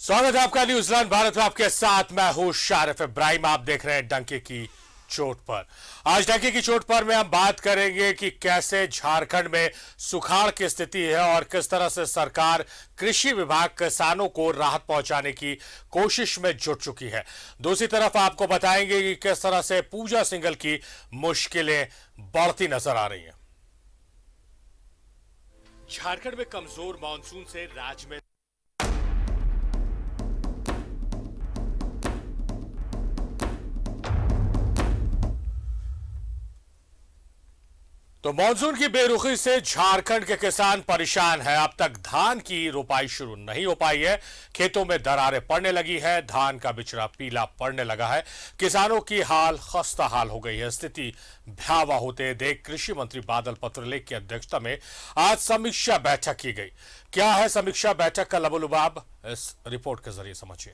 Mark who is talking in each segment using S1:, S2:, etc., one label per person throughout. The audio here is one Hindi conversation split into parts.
S1: स्वागत है आपका न्यूजीलैंड भारत में। आपके साथ मैं हूं शारिफ इब्राहिम। आप देख रहे हैं डंके की चोट पर। आज डंके की चोट पर में हम बात करेंगे कि कैसे झारखंड में सुखाड़ की स्थिति है और किस तरह से सरकार कृषि विभाग किसानों को राहत पहुंचाने की कोशिश में जुट चुकी है। दूसरी तरफ आपको बताएंगे कि किस तरह से पूजा सिंघल की मुश्किलें बढ़ती नजर आ रही हैं। झारखंड में कमजोर मानसून से राज्य में तो मानसून की बेरुखी से झारखंड के किसान परेशान हैं। अब तक धान की रोपाई शुरू नहीं हो पाई है। खेतों में दरारें पड़ने लगी है। धान का बिचड़ा पीला पड़ने लगा है। किसानों की हाल खस्ता हाल हो गई है। स्थिति भयावह होते देख कृषि मंत्री बादल पत्रलेख की अध्यक्षता में आज समीक्षा बैठक की गई। क्या है समीक्षा बैठक का लबोलुबाब, इस रिपोर्ट के जरिए समझिए।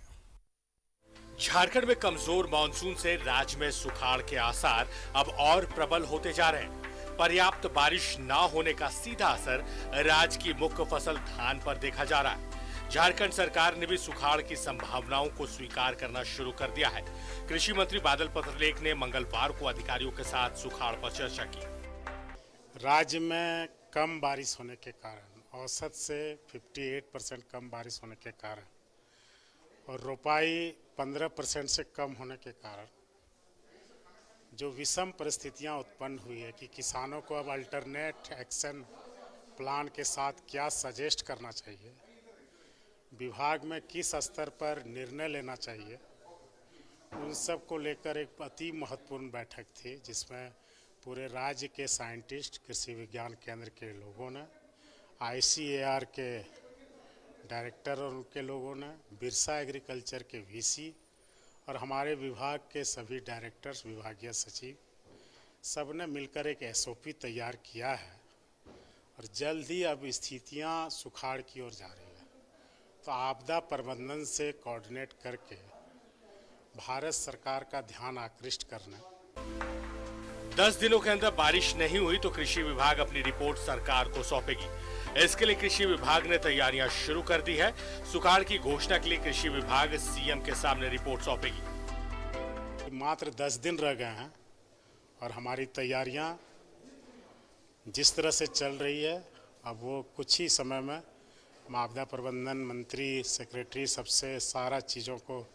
S1: झारखंड में कमजोर मानसून से राज्य में सुखाड़ के आसार अब और प्रबल होते जा रहे हैं। पर्याप्त बारिश न होने का सीधा असर राज्य की मुख्य फसल धान पर देखा जा रहा है। झारखंड सरकार ने भी सुखाड़ की संभावनाओं को स्वीकार करना शुरू कर दिया है। कृषि मंत्री बादल पत्रलेख ने मंगलवार को अधिकारियों के साथ सुखाड़ पर चर्चा की।
S2: राज्य में कम बारिश होने के कारण, औसत से 58% कम बारिश होने के कारण और रोपाई 15% से कम होने के कारण जो विषम परिस्थितियां उत्पन्न हुई है कि किसानों को अब अल्टरनेट एक्शन प्लान के साथ क्या सजेस्ट करना चाहिए, विभाग में किस स्तर पर निर्णय लेना चाहिए, उन सब को लेकर एक अति महत्वपूर्ण बैठक थी, जिसमें पूरे राज्य के साइंटिस्ट, कृषि विज्ञान केंद्र के लोगों ने, ICAR के डायरेक्टर और उनके लोगों ने, बिरसा एग्रीकल्चर के VC और हमारे विभाग के सभी डायरेक्टर्स, विभागीय सचिव, सब ने मिलकर एक SOP तैयार किया है और जल्द ही अब स्थितियां सुखाड़ की ओर जा रही है। तो आपदा प्रबंधन से कोऑर्डिनेट करके भारत सरकार का ध्यान आकृष्ट करना।
S1: 10 दिनों के अंदर बारिश नहीं हुई तो कृषि विभाग अपनी रिपोर्ट सरकार को सौंपेगी। इसके लिए कृषि विभाग ने तैयारियां शुरू कर दी है। सुखाड़ की घोषणा के लिए कृषि विभाग CM के सामने रिपोर्ट सौंपेगी।
S2: मात्र 10 दिन रह गए हैं और हमारी तैयारियां जिस तरह से चल रही है, अब वो कुछ ही समय में आपदा प्रबंधन मंत्री, सेक्रेटरी सबसे सारा चीज़ों को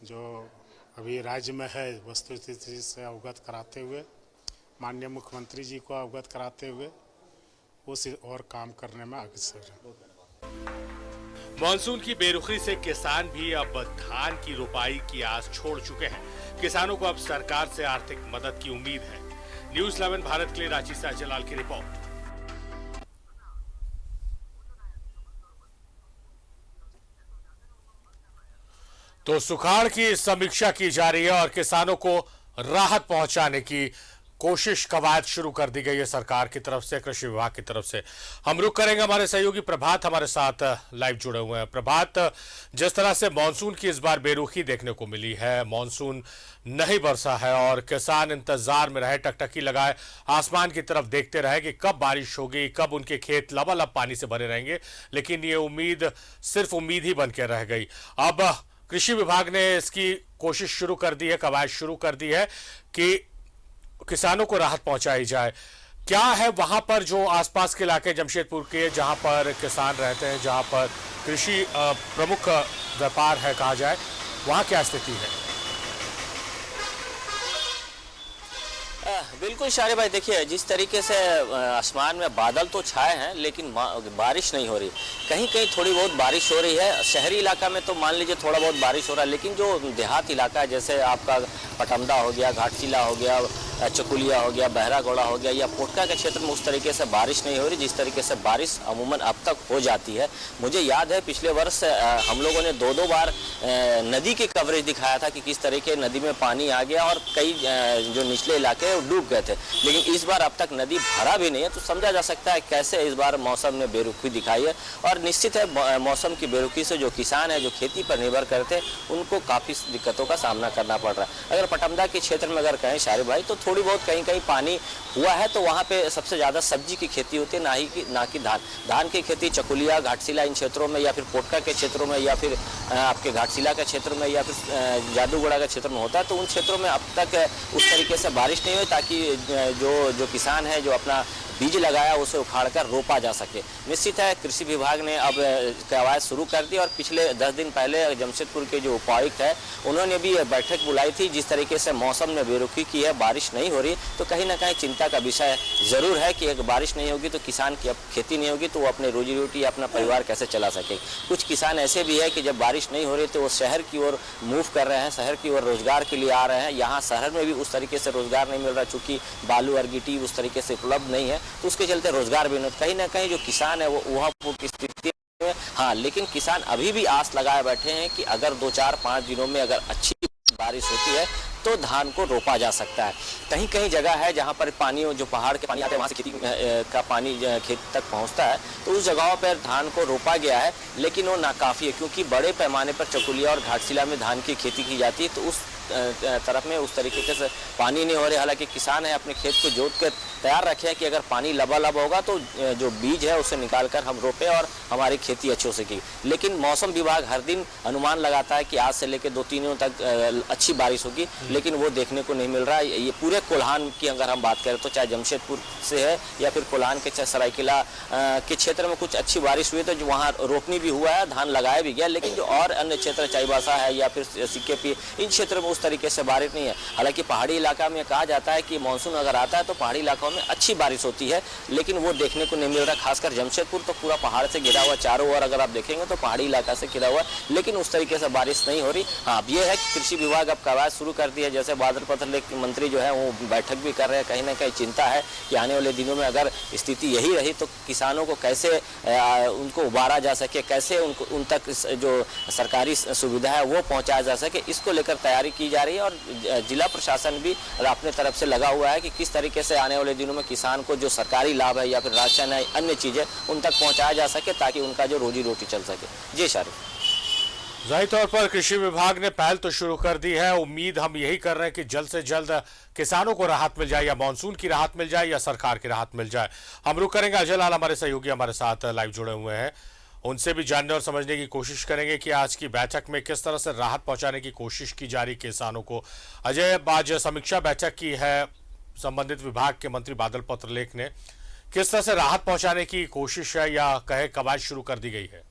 S2: जो अभी राज्य में है वस्तुस्थिति से अवगत कराते हुए, माननीय मुख्यमंत्री जी को अवगत कराते हुए उस और काम करने में अग्रसर है।
S1: मानसून की बेरुखी से किसान भी अब धान की रोपाई की आस छोड़ चुके हैं। किसानों को अब सरकार से आर्थिक मदद की उम्मीद है। न्यूज़ 11 भारत के लिए रांची से अजय लाल की रिपोर्ट। तो सुखाड़ की समीक्षा की जा रही है और किसानों को राहत पहुंचाने की कोशिश कवायद शुरू कर दी गई है सरकार की तरफ से, कृषि विभाग की तरफ से। हम रुक करेंगे, हमारे सहयोगी प्रभात हमारे साथ लाइव जुड़े हुए हैं। प्रभात, जिस तरह से मानसून की इस बार बेरुखी देखने को मिली है, मानसून नहीं बरसा है और किसान इंतजार में रहे, टकटकी लगाए आसमान की तरफ देखते रहे कि कब बारिश होगी, कब उनके खेत लबालब पानी से भरे रहेंगे, लेकिन ये उम्मीद सिर्फ उम्मीद ही बन के रह गई। अब कृषि विभाग ने इसकी कोशिश शुरू कर दी है, कवायद शुरू कर दी है कि किसानों को राहत पहुंचाई जाए। क्या है वहां पर जो आसपास के इलाके जमशेदपुर के, जहां पर किसान रहते हैं, जहां पर कृषि प्रमुख व्यापार है कहा जाए, वहां क्या स्थिति है?
S3: बिल्कुल शारे भाई, देखिए जिस तरीके से आसमान में बादल तो छाए हैं लेकिन बारिश नहीं हो रही। कहीं कहीं थोड़ी बहुत बारिश हो रही है। शहरी इलाका में तो मान लीजिए थोड़ा बहुत बारिश हो रहा है, लेकिन जो देहात इलाका है, जैसे आपका पटमदा हो गया, घाटशिला हो गया, चकुलिया हो गया, बहरागोड़ा हो गया या पोटका के क्षेत्र में उस तरीके से बारिश नहीं हो रही जिस तरीके से बारिश अमूमन अब तक हो जाती है। मुझे याद है पिछले वर्ष हम लोगों ने 2-2 बार नदी की कवरेज दिखाया था कि किस तरीके नदी में पानी आ गया और कई जो निचले इलाके डूब गए थे, लेकिन इस बार अब तक नदी भरा भी नहीं है। तो समझा जा सकता है कैसे इस बार मौसम ने बेरुखी दिखाई है। और निश्चित है मौसम की बेरुखी से जो किसान है, जो खेती पर निर्भर करते हैं, उनको काफ़ी दिक्कतों का सामना करना पड़ रहा है। अगर पटमदा के क्षेत्र में अगर कहें शारिफ भाई, तो थोड़ी बहुत कहीं कहीं पानी हुआ है तो वहाँ पे सबसे ज़्यादा सब्जी की खेती होती है, ना कि धान की खेती चकुलिया, घाटशिला इन क्षेत्रों में, या फिर पोटका के क्षेत्रों में, या फिर आपके घाटशिला के क्षेत्र में, या फिर जादूगढ़ा के क्षेत्र में होता है। तो उन क्षेत्रों में अब तक उस तरीके से बारिश नहीं हुई ताकि जो किसान है जो अपना बीज लगाया उसे उखाड़कर रोपा जा सके। निश्चित है कृषि विभाग ने अब कवायद शुरू कर दी, और पिछले 10 दिन पहले जमशेदपुर के जो उपायुक्त है उन्होंने भी बैठक बुलाई थी। जिस तरीके से मौसम ने बेरुखी की है, बारिश नहीं हो रही, तो कहीं ना कहीं चिंता का विषय जरूर है कि अगर बारिश नहीं होगी तो किसान की अब खेती नहीं होगी तो वो अपने रोजी रोटी अपना परिवार कैसे चला सके। कुछ किसान ऐसे भी है कि जब बारिश नहीं हो रही तो वो शहर की ओर मूव कर रहे हैं, शहर की ओर रोजगार के लिए आ रहे हैं। यहाँ शहर में भी उस तरीके से रोजगार नहीं मिल रहा, चूंकि बालू और गिट्टी उस तरीके से उपलब्ध नहीं है, तो उसके चलते रोजगार भी नहीं। कहीं ना कहीं जो किसान है वो वहाँ की स्थिति में, हाँ, लेकिन किसान अभी भी आस लगाए बैठे हैं कि अगर 2-4-5 दिनों में अगर अच्छी बारिश होती है तो धान को रोपा जा सकता है। कहीं कहीं जगह है जहां पर पानी, जो पहाड़ के पानी आते हैं वहां से खेती का पानी खेत तक पहुंचता है, तो उस जगहों पर धान को रोपा गया है, लेकिन वो नाकाफी है क्योंकि बड़े पैमाने पर चकुलिया और घाटशिला में धान की खेती की जाती है, तो उस तरफ में उस तरीके से पानी नहीं हो रहे। हालांकि किसान है अपने खेत को जोत कर तैयार रखे हैं कि अगर पानी लबालब होगा तो जो बीज है उसे निकाल कर हम रोपे और हमारी खेती अच्छी हो सकेगी। लेकिन मौसम विभाग हर दिन अनुमान लगाता है कि आज से लेकर 2-3 दिनों तक अच्छी बारिश होगी, लेकिन वो देखने को नहीं मिल रहा है। ये पूरे कोल्हान की अगर हम बात करें तो चाहे जमशेदपुर से है या फिर कोल्हान के, चाहे सरायकेला के क्षेत्र में कुछ अच्छी बारिश हुई तो जो वहाँ रोपनी भी हुआ है, धान लगाया भी गया, लेकिन जो और अन्य क्षेत्र चाईबासा है या फिर सिक्केपी, इन क्षेत्रों में उस तरीके से बारिश नहीं है। हालांकि पहाड़ी इलाका में कहा जाता है कि मानसून अगर आता है तो पहाड़ी इलाकों में अच्छी बारिश होती है, लेकिन वो देखने को नहीं मिल रहा। खासकर जमशेदपुर तो पूरा पहाड़ से घिरा हुआ, चारों ओर अगर आप देखेंगे तो पहाड़ी इलाका से घिरा हुआ, लेकिन उस तरीके से बारिश नहीं हो रही। हाँ, अब ये है कि कृषि विभाग अब कवायद शुरू कर दी है, जैसे बादल पत्रलेख मंत्री जो है वो बैठक भी कर रहे हैं। कहीं ना कहीं चिंता है कि आने वाले दिनों में अगर स्थिति यही रही तो किसानों को कैसे उनको उबारा जा सके, कैसे उन तक जो सरकारी सुविधा है वो पहुंचाया जा सके, इसको लेकर तैयारी की जा रही है। और जिला प्रशासन भी अपने तरफ से लगा हुआ है कि किस तरीके से आने वाले दिनों में किसान को जो सरकारी लाभ है या फिर राशन है, अन्य चीजें उन तक पहुंचाया जा सके ताकि उनका जो रोजी रोटी चल सके। जी शाहरुख।
S1: जाहिर तौर पर कृषि विभाग ने पहल तो शुरू कर दी है। उम्मीद हम यही कर रहे हैं कि जल्द से जल्द किसानों को राहत मिल जाए, या मानसून की राहत मिल जाए या सरकार की राहत मिल जाए। हम रुक करेंगे, अजय लाल हमारे सहयोगी हमारे साथ लाइव जुड़े हुए हैं, उनसे भी जानने और समझने की कोशिश करेंगे कि आज की बैठक में किस तरह से राहत पहुंचाने की कोशिश की जा रही किसानों को। अजय, आज समीक्षा बैठक की है संबंधित विभाग के मंत्री बादल पत्रलेख ने, किस तरह से राहत पहुंचाने की कोशिश है या कहे कवायद शुरू कर दी गई है?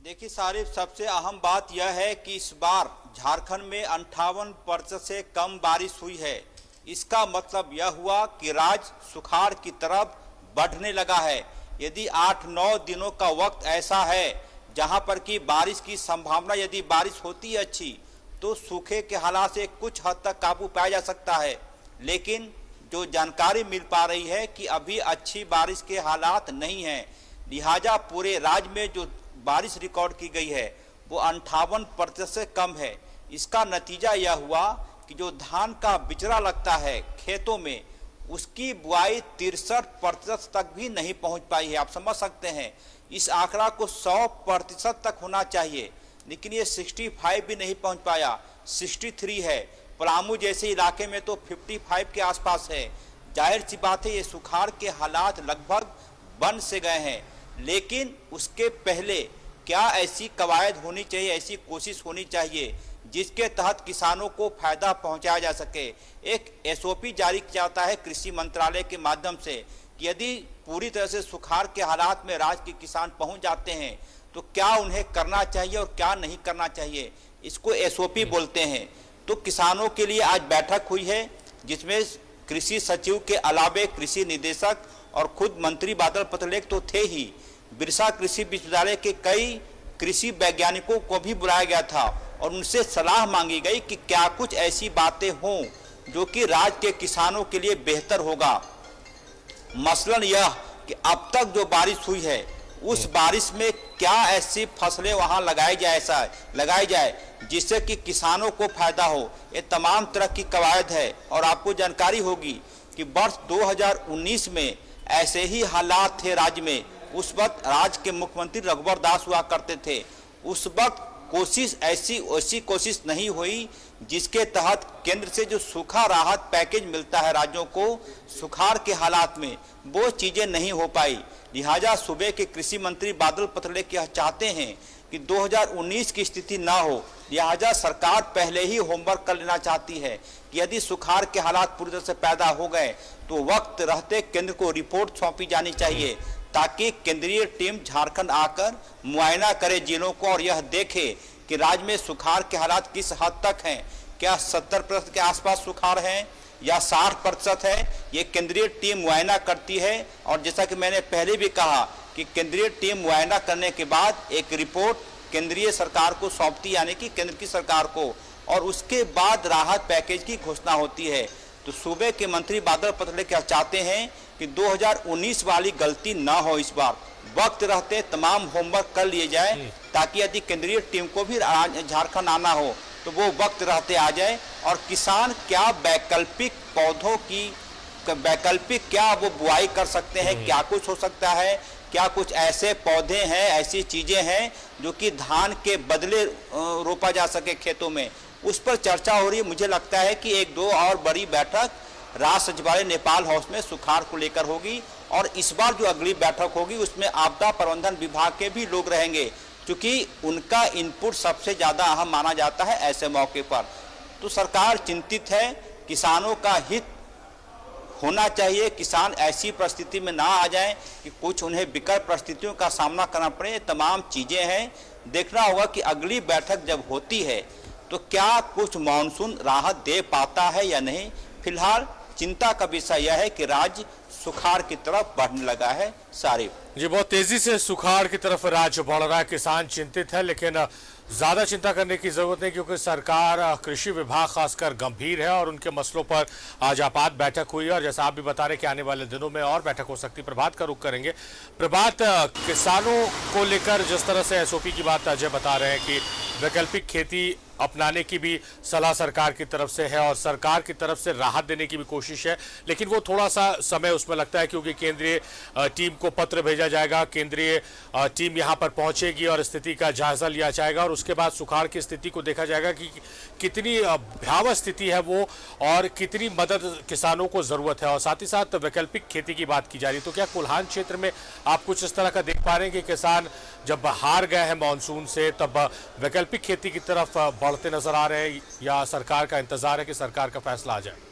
S4: देखिए सारिफ, सबसे अहम बात यह है कि इस बार झारखंड में 58% से कम बारिश हुई है। इसका मतलब यह हुआ कि राज्य सुखाड़ की तरफ बढ़ने लगा है। यदि 8-9 दिनों का वक्त ऐसा है जहां पर कि बारिश की संभावना, यदि बारिश होती है अच्छी, तो सूखे के हालात से कुछ हद तक काबू पाया जा सकता है। लेकिन जो जानकारी मिल पा रही है कि अभी अच्छी बारिश के हालात नहीं हैं, लिहाजा पूरे राज्य में जो बारिश रिकॉर्ड की गई है वो 58% से कम है। इसका नतीजा यह हुआ कि जो धान का बिचड़ा लगता है खेतों में, उसकी बुआई 63% तक भी नहीं पहुंच पाई है। आप समझ सकते हैं, इस आंकड़ा को 100% तक होना चाहिए, लेकिन ये 65 भी नहीं पहुंच पाया, 63 है। पलामू जैसे इलाके में तो 55 के आसपास है। जाहिर सी बात है ये सुखाड़ के हालात लगभग बन से गए हैं। लेकिन उसके पहले क्या ऐसी कवायद होनी चाहिए, ऐसी कोशिश होनी चाहिए जिसके तहत किसानों को फायदा पहुंचाया जा सके। एक SOP जारी किया जाता है कृषि मंत्रालय के माध्यम से कि यदि पूरी तरह से सुखाड़ के हालात में राज्य के किसान पहुंच जाते हैं तो क्या उन्हें करना चाहिए और क्या नहीं करना चाहिए, इसको SOP बोलते हैं। तो किसानों के लिए आज बैठक हुई है जिसमें कृषि सचिव के अलावे कृषि निदेशक और खुद मंत्री बादल पत्रलेख तो थे ही, बिरसा कृषि विश्वविद्यालय के कई कृषि वैज्ञानिकों को भी बुलाया गया था और उनसे सलाह मांगी गई कि क्या कुछ ऐसी बातें हों जो कि राज्य के किसानों के लिए बेहतर होगा। मसलन यह कि अब तक जो बारिश हुई है उस बारिश में क्या ऐसी फसलें वहां लगाई जाए जिससे कि किसानों को फायदा हो। ये तमाम तरह की कवायद है। और आपको जानकारी होगी कि वर्ष 2019 में ऐसे ही हालात थे राज्य में। उस वक्त राज्य के मुख्यमंत्री रघुवर दास हुआ करते थे। उस वक्त कोशिश ऐसी कोशिश नहीं हुई जिसके तहत केंद्र से जो सूखा राहत पैकेज मिलता है राज्यों को सुखाड़ के हालात में, वो चीज़ें नहीं हो पाई। लिहाजा सूबे के कृषि मंत्री बादल पत्रलेख चाहते हैं कि 2019 की स्थिति ना हो। लिहाजा सरकार पहले ही होमवर्क कर लेना चाहती है कि यदि सुखाड़ के हालात पूरी तरह से पैदा हो गए तो वक्त रहते केंद्र को रिपोर्ट सौंपी जानी चाहिए, ताकि केंद्रीय टीम झारखंड आकर मुआयना करे जिलों को और यह देखे कि राज्य में सुखाड़ के हालात किस हद तक हैं। क्या 70% के आसपास सुखाड़ है या 60% है, ये केंद्रीय टीम मुआयना करती है। और जैसा कि मैंने पहले भी कहा कि केंद्रीय टीम मुआयना करने के बाद एक रिपोर्ट केंद्रीय सरकार को सौंपती, यानी कि केंद्र की सरकार को, और उसके बाद राहत पैकेज की घोषणा होती है। तो सूबे के मंत्री बादल पत्रलेख क्या चाहते हैं कि 2019 वाली गलती ना हो, इस बार वक्त रहते तमाम होमवर्क कर लिए जाए, ताकि यदि केंद्रीय टीम को भी झारखंड आना हो तो वो वक्त रहते आ जाए। और किसान क्या वैकल्पिक पौधों की वैकल्पिक क्या वो बुआई कर सकते हैं, क्या कुछ हो सकता है, क्या कुछ ऐसे पौधे हैं, ऐसी चीजें हैं जो कि धान के बदले रोपा जा सके खेतों में, उस पर चर्चा हो रही है। मुझे लगता है कि एक दो और बड़ी बैठक राज सचिवालय नेपाल हाउस में सुखाड़ को लेकर होगी, और इस बार जो अगली बैठक होगी उसमें आपदा प्रबंधन विभाग के भी लोग रहेंगे, क्योंकि उनका इनपुट सबसे ज़्यादा अहम माना जाता है ऐसे मौके पर। तो सरकार चिंतित है, किसानों का हित होना चाहिए, किसान ऐसी परिस्थिति में ना आ जाएं कि कुछ उन्हें विकट परिस्थितियों का सामना करना पड़े। ये तमाम चीज़ें हैं, देखना होगा कि अगली बैठक जब होती है तो क्या कुछ मानसून राहत दे पाता है या नहीं। फिलहाल चिंता का विषय यह है कि राज्य सुखाड़ की तरफ बढ़ने लगा है। सारिफ
S1: जी, बहुत तेजी से सुखाड़ की तरफ राज्य बढ़ रहा है, किसान चिंतित है, लेकिन ज्यादा चिंता करने की जरूरत नहीं, क्योंकि सरकार, कृषि विभाग खासकर गंभीर है और उनके मसलों पर आज आपात बैठक हुई है। और जैसा आप भी बता रहे कि आने वाले दिनों में और बैठक हो सकती है। प्रभात का रुख करेंगे। प्रभात, किसानों को लेकर जिस तरह से एसओपी की बात अजय बता रहे हैं कि वैकल्पिक खेती अपनाने की भी सलाह सरकार की तरफ से है और सरकार की तरफ से राहत देने की भी कोशिश है, लेकिन वो थोड़ा सा समय उसमें लगता है, क्योंकि केंद्रीय टीम को पत्र भेजा जाएगा, केंद्रीय टीम यहां पर पहुंचेगी और स्थिति का जायजा लिया जाएगा, और उसके बाद सुखाड़ की स्थिति को देखा जाएगा कि कितनी भयावह स्थिति है वो और कितनी मदद किसानों को जरूरत है। और साथ ही साथ वैकल्पिक खेती की बात की जा रही है, तो क्या कोल्हान क्षेत्र में आप कुछ इस तरह का देख पा रहे हैं कि किसान जब हार गए हैं मानसून से तब वैकल्पिक खेती की तरफ बढ़ते नजर आ रहे हैं, या सरकार का इंतजार है कि सरकार का फैसला आ जाए?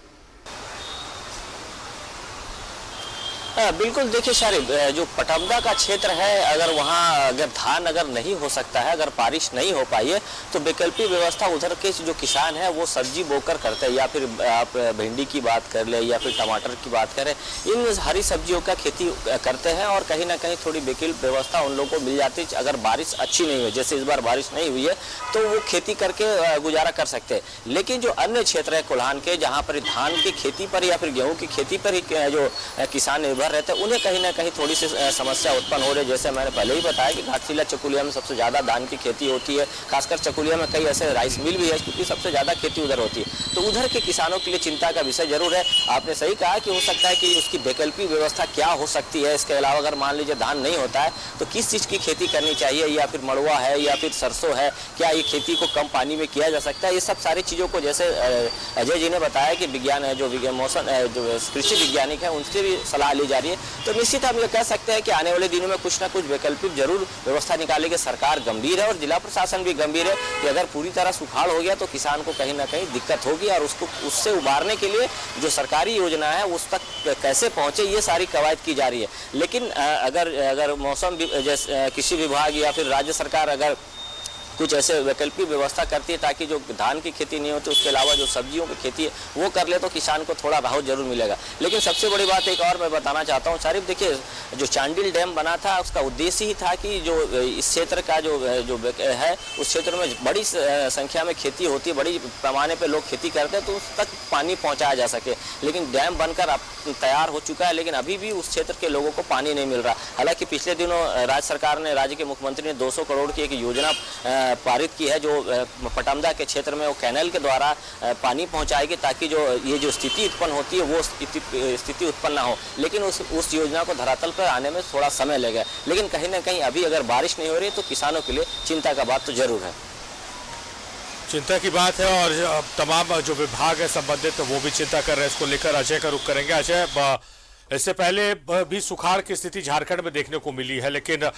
S3: बिल्कुल, देखिए शारिब, जो पटमदा का क्षेत्र है, अगर वहाँ अगर धान अगर नहीं हो सकता है, अगर बारिश नहीं हो पाई है, तो वैकल्पिक व्यवस्था उधर के जो किसान है वो सब्जी बोकर करते हैं, या फिर आप भिंडी की बात कर ले या फिर टमाटर की बात करें, इन हरी सब्जियों का खेती करते हैं। और कहीं ना कहीं थोड़ी वैकल्पिक व्यवस्था उन लोगों को मिल जाती है। अगर बारिश अच्छी नहीं हुई, जैसे इस बार बारिश नहीं हुई है, तो वो खेती करके गुजारा कर सकते हैं। लेकिन जो अन्य क्षेत्र है कोल्हान के, जहाँ पर धान की खेती पर या फिर गेहूँ की खेती पर ही जो किसान निर्भर रहते हैं, उन्हें कहीं ना कहीं थोड़ी सी समस्या उत्पन्न हो रही है। जैसे मैंने पहले ही बताया कि घाटशिला चकुलिया में सबसे ज़्यादा धान की खेती होती है, खासकर चकुलिया में कई ऐसे राइस मिल भी है, क्योंकि सबसे ज़्यादा खेती उधर होती है। तो उधर के किसानों के लिए चिंता का विषय जरूर है। आपने सही कहा कि हो सकता है कि उसकी वैकल्पिक व्यवस्था क्या हो सकती है। इसके अलावा अगर मान लीजिए धान नहीं होता है तो किस चीज़ की खेती करनी चाहिए, या फिर मड़ुआ है या फिर सरसों है, क्या ये खेती को कम पानी में किया जा सकता है। ये सब सारी चीज़ों को, जैसे अजय जी ने बताया कि विज्ञान है, जो मौसम जो कृषि वैज्ञानिक है, उनसे भी सलाह ली जा रही है। तो निश्चित हम ये कह सकते हैं कि आने वाले दिनों में कुछ ना कुछ वैकल्पिक जरूर व्यवस्था निकालेगी। सरकार गंभीर है और जिला प्रशासन भी गंभीर है कि अगर पूरी तरह सुखाड़ हो गया तो किसान को कहीं ना कहीं दिक्कत होगी, और उसको उससे उबारने के लिए जो सरकारी योजना है उस तक कैसे पहुंचे, ये सारी कवायद की जा रही है। लेकिन अगर मौसम जैसे कृषि विभाग या फिर राज्य सरकार अगर कुछ ऐसे वैकल्पिक व्यवस्था करती है ताकि जो धान की खेती नहीं होती, उसके अलावा जो सब्जियों की खेती है वो कर ले, तो किसान को थोड़ा राहत जरूर मिलेगा। लेकिन सबसे बड़ी बात एक और मैं बताना चाहता हूँ शारिफ, देखिए जो चांडिल डैम बना था उसका उद्देश्य ही था कि जो इस क्षेत्र का जो है उस क्षेत्र में बड़ी संख्या में खेती होती है, बड़ी पैमाने पर लोग खेती करते हैं, तो उस तक पानी पहुँचाया जा सके। लेकिन डैम बनकर अब तैयार हो चुका है, लेकिन अभी भी उस क्षेत्र के लोगों को पानी नहीं मिल रहा। हालांकि पिछले दिनों राज्य सरकार ने, राज्य के मुख्यमंत्री ने 200 करोड़ की एक योजना पारित की है, जो पटमदा के क्षेत्र में वो कैनल के द्वारा पानी पहुंचाएगी, ताकि जो ये जो स्थिति उत्पन्न होती है वो स्थिति उत्पन्न ना हो। लेकिन उस योजना को धरातल पर आने में थोड़ा समय लगेगा। लेकिन कहीं ना कहीं अभी अगर बारिश नहीं हो रही तो किसानों के लिए चिंता का बात तो जरूर है।
S1: चिंता की बात है और तमाम जो विभाग है संबंधित वो भी चिंता कर रहे हैं इसको लेकर। अजय का रुख करेंगे। अजय, इससे पहले भी सुखाड़ की स्थिति झारखंड में देखने को मिली है, लेकिन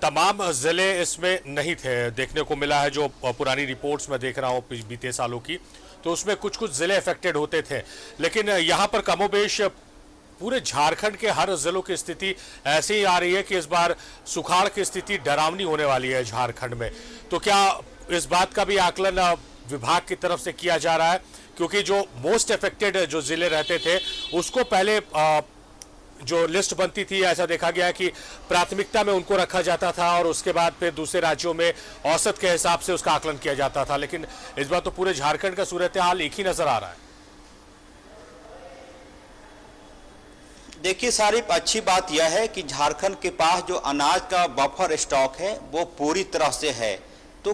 S1: तमाम जिले इसमें नहीं थे। देखने को मिला है जो पुरानी रिपोर्ट्स में देख रहा हूँ बीते सालों की, तो उसमें कुछ कुछ जिले अफेक्टेड होते थे, लेकिन यहाँ पर कमोबेश पूरे झारखंड के हर जिलों की स्थिति ऐसी ही आ रही है कि इस बार सुखाड़ की स्थिति डरावनी होने वाली है झारखंड में। तो क्या इस बात का भी आकलन विभाग की तरफ से किया जा रहा है? क्योंकि जो मोस्ट अफेक्टेड जो जिले रहते थे उसको पहले जो लिस्ट बनती थी, ऐसा देखा गया है कि प्राथमिकता में उनको रखा जाता था और उसके बाद फिर दूसरे राज्यों में औसत के हिसाब से उसका आकलन किया जाता था, लेकिन इस बार तो पूरे झारखंड का सूरत हाल एक ही नजर आ रहा है।
S4: देखिए सारिफ, अच्छी बात यह है कि झारखंड के पास जो अनाज का बफर स्टॉक है वो पूरी तरह से है, तो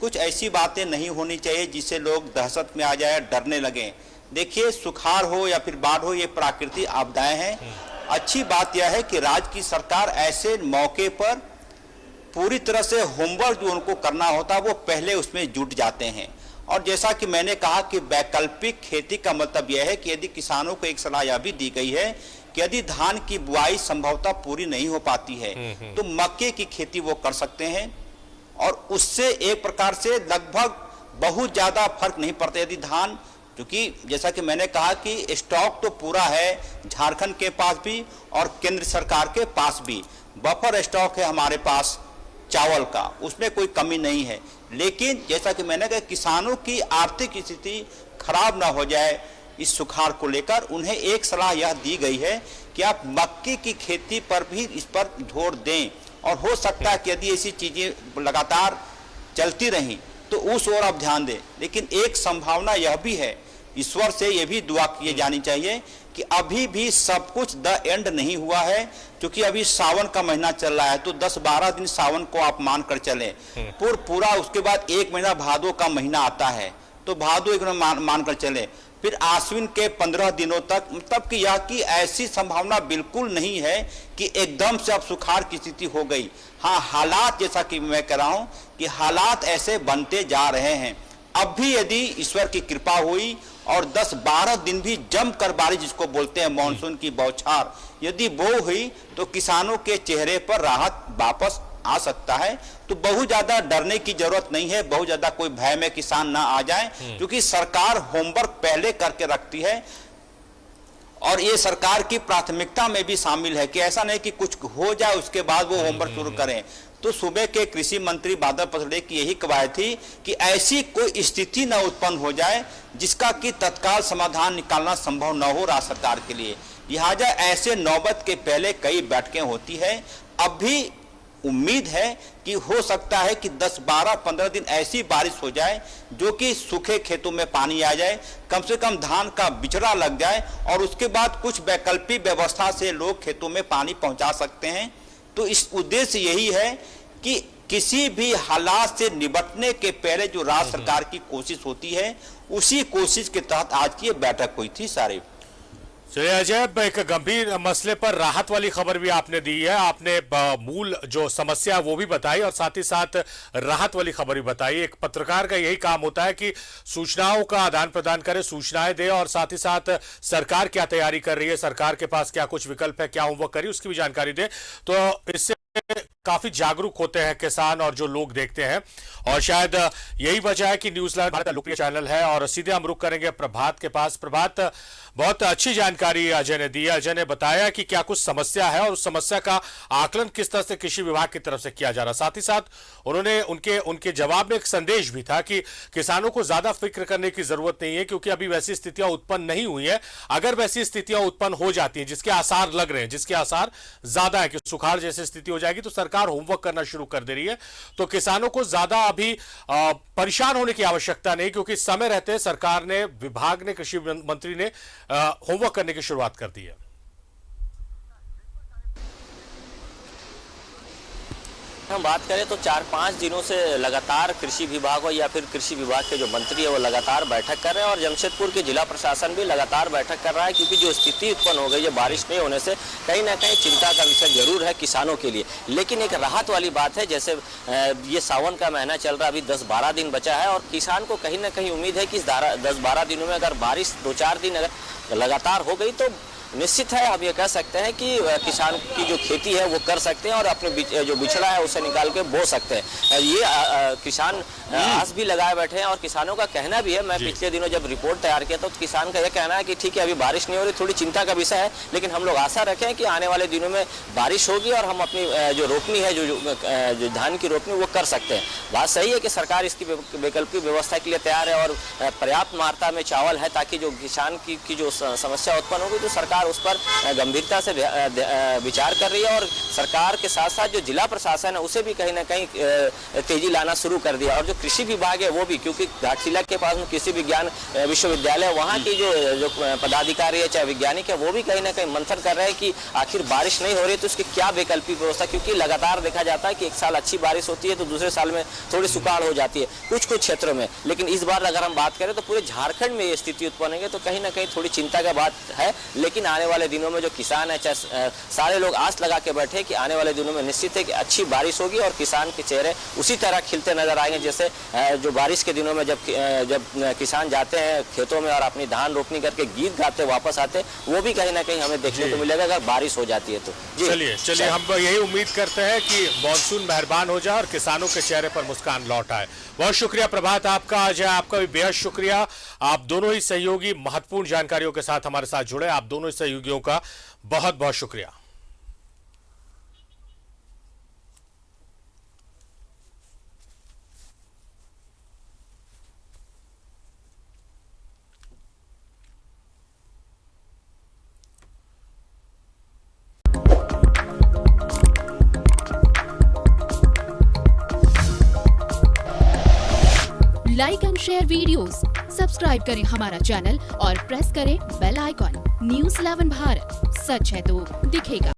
S4: कुछ ऐसी बातें नहीं होनी चाहिए जिससे लोग दहशत में आ जाए, डरने लगे। देखिए, सुखाड़ हो या फिर बाढ़ हो, ये प्राकृतिक आपदाएं हैं। अच्छी बात यह है कि राज्य की सरकार ऐसे मौके पर पूरी तरह से होमवर्क जो उनको करना होता है वो पहले उसमें जुट जाते हैं। और जैसा कि मैंने कहा कि वैकल्पिक खेती का मतलब यह है कि यदि किसानों को एक सलाह यह भी दी गई है कि यदि धान की बुआई संभवतः पूरी नहीं हो पाती है तो मक्के की खेती वो कर सकते हैं, और उससे एक प्रकार से लगभग बहुत ज्यादा फर्क नहीं पड़ता। यदि धान, क्योंकि जैसा कि मैंने कहा कि स्टॉक तो पूरा है झारखंड के पास भी और केंद्र सरकार के पास भी, बफर स्टॉक है हमारे पास चावल का, उसमें कोई कमी नहीं है। लेकिन जैसा कि मैंने कहा, किसानों की आर्थिक स्थिति खराब ना हो जाए इस सुखाड़ को लेकर उन्हें एक सलाह यह दी गई है कि आप मक्के की खेती पर भी इस पर जोर दें, और हो सकता है कि यदि ऐसी चीजें लगातार चलती रहीं तो उस ओर आप ध्यान दें। लेकिन एक संभावना यह भी है, ईश्वर से यह भी दुआ की जानी चाहिए कि अभी भी सब कुछ द एंड नहीं हुआ है, क्योंकि अभी सावन का महीना चल रहा है, तो 10-12 दिन सावन को आप मान कर चलें, पूरा उसके बाद एक महीना भादो का महीना आता है, तो भादो एक महीना मान कर चलें, फिर आश्विन के 15 दिनों तक, मतलब कि यह की ऐसी संभावना बिल्कुल नहीं है कि एकदम से अब सुखाड़ की स्थिति हो गई। हाँ, हालात, जैसा कि मैं कह रहा हूं कि हालात ऐसे बनते जा रहे हैं। अब भी यदि ईश्वर की कृपा हुई और 10-12 दिन भी जमकर बारिश, जिसको बोलते हैं मानसून की बौछार, यदि वो हुई तो किसानों के चेहरे पर राहत वापस आ सकता है। तो बहुत ज्यादा डरने की जरूरत नहीं है, बहुत ज्यादा कोई भय में किसान ना आ जाए, क्योंकि सरकार होमवर्क पहले करके रखती है और ये सरकार की प्राथमिकता में भी शामिल है कि ऐसा नहीं कि कुछ हो जाए उसके बाद वो होमवर्क शुरू करें। तो सुबह के कृषि मंत्री बादल पत्रलेख की यही कवायद थी कि ऐसी कोई स्थिति न उत्पन्न हो जाए जिसका कि तत्काल समाधान निकालना संभव न हो राज्य सरकार के लिए। लिहाजा ऐसे नौबत के पहले कई बैठकें होती है। अब भी उम्मीद है कि हो सकता है कि 10-12-15 दिन ऐसी बारिश हो जाए जो कि सूखे खेतों में पानी आ जाए, कम से कम धान का बिचड़ा लग जाए, और उसके बाद कुछ वैकल्पिक व्यवस्था से लोग खेतों में पानी पहुंचा सकते हैं। तो इस उद्देश्य यही है कि किसी भी हालात से निपटने के पहले जो राज्य सरकार की कोशिश होती है, उसी कोशिश के तहत आज की बैठक हुई थी। सारे
S1: चलिए अजय, एक गंभीर मसले पर राहत वाली खबर भी आपने दी है। आपने मूल जो समस्या वो भी बताई और साथ ही साथ राहत वाली खबर भी बताई। एक पत्रकार का यही काम होता है कि सूचनाओं का आदान प्रदान करे, सूचनाएं दे, और साथ ही साथ सरकार क्या तैयारी कर रही है, सरकार के पास क्या कुछ विकल्प है, क्या होमवर्क करी, उसकी भी जानकारी दे। तो इससे काफी जागरूक होते हैं किसान और जो लोग देखते हैं, और शायद यही वजह है कि न्यूजीलैंड भारत का लोकप्रिय चैनल है। और सीधे हम रुक करेंगे प्रभात के पास। प्रभात, बहुत अच्छी जानकारी अजय ने दी है। अजय ने बताया कि क्या कुछ समस्या है और उस समस्या का आकलन किस तरह से कृषि विभाग की तरफ से किया जा रहा है। साथ ही साथ उन्होंने उनके जवाब में एक संदेश भी था कि किसानों को ज्यादा फिक्र करने की जरूरत नहीं है, क्योंकि अभी वैसी स्थितियां उत्पन्न नहीं हुई है। अगर वैसी स्थितियां उत्पन्न हो जाती हैं, जिसके आसार लग रहे हैं, जिसके आसार ज्यादा है कि सुखाड़ जैसी स्थिति हो जाएगी, तो सरकार होमवर्क करना शुरू कर दे रही है। तो किसानों को ज्यादा अभी परेशान होने की आवश्यकता नहीं, क्योंकि समय रहते सरकार ने, विभाग ने, कृषि मंत्री ने होमवर्क करने की शुरुआत कर दी है।
S3: हम बात करें तो 4-5 दिनों से लगातार कृषि विभाग हो या फिर कृषि विभाग के जो मंत्री है वो लगातार बैठक कर रहे हैं और जमशेदपुर के जिला प्रशासन भी लगातार बैठक कर रहा है, क्योंकि जो स्थिति उत्पन्न हो गई है बारिश नहीं होने से कहीं ना कहीं चिंता का विषय जरूर है किसानों के लिए। लेकिन एक राहत वाली बात है, जैसे ये सावन का महीना चल रहा है, अभी 10-12 दिन बचा है और किसान को कहीं ना कहीं उम्मीद है कि इस 10-12 दिनों में अगर बारिश 2-4 दिन अगर लगातार हो गई तो निश्चित है आप ये कह सकते हैं कि किसान की जो खेती है वो कर सकते हैं और अपने जो बिछड़ा है उसे निकाल के बो सकते हैं। ये किसान आस भी लगाए बैठे हैं और किसानों का कहना भी है, मैं पिछले दिनों जब रिपोर्ट तैयार किया तो किसान का यह कहना है कि ठीक है अभी बारिश नहीं हो रही, थोड़ी चिंता का विषय है, लेकिन हम लोग आशा रखें कि आने वाले दिनों में बारिश होगी और हम अपनी जो रोपनी है जो धान की रोपनी वो कर सकते हैं। बात सही है कि सरकार इसकी वैकल्पिक व्यवस्था के लिए तैयार है और पर्याप्त मात्रा में चावल है ताकि जो किसान की जो समस्या उत्पन्न होगी तो सरकार उस पर गंभीरता से विचार कर रही है और सरकार के साथ साथ जो जिला प्रशासन है उसे भी कहीं ना कहीं तेजी लाना शुरू कर दिया और जो कृषि विभाग है वो भी, क्योंकि घाटशिला के पास में कृषि विज्ञान विश्वविद्यालय वहाँ की जो पदाधिकारी है चाहे वैज्ञानिक है वो भी कहीं ना कहीं मंथन कर रहे हैं कि आखिर बारिश नहीं हो रही तो उसकी क्या वैकल्पिक व्यवस्था, क्योंकि लगातार देखा जाता है कि एक साल अच्छी बारिश होती है तो दूसरे साल में थोड़ी सुखाड़ हो जाती है कुछ क्षेत्रों में, लेकिन इस बार अगर हम बात करें तो पूरे झारखंड में ये स्थिति उत्पन्न होगी तो कहीं ना कहीं थोड़ी चिंता का बात है। लेकिन आने वाले दिनों में जो किसान है चाहे सारे लोग आस लगा के बैठे कि आने वाले दिनों में निश्चित है कि अच्छी बारिश होगी और किसान के चेहरे उसी तरह खिलते नजर आएंगे जैसे जो बारिश के दिनों में जब किसान जाते हैं खेतों में और अपनी धान रोपनी करके गीत गाते वापस आते, वो भी कहीं ना कहीं हमें देखने को मिलेगा अगर बारिश हो जाती है तो।
S1: चलिए हम यही उम्मीद करते हैं कि मानसून मेहरबान हो जाए और किसानों के चेहरे पर मुस्कान लौट आए। बहुत शुक्रिया प्रभात आपका, अजय आपका भी बेहद शुक्रिया। आप दोनों ही सहयोगी महत्वपूर्ण जानकारियों के साथ हमारे साथ जुड़े, आप दोनों ही सहयोगियों का बहुत बहुत शुक्रिया।
S5: Like and share videos, subscribe करें हमारा चैनल और प्रेस करें बेल आइकॉन। न्यूज़ 11 भारत, सच है तो दिखेगा।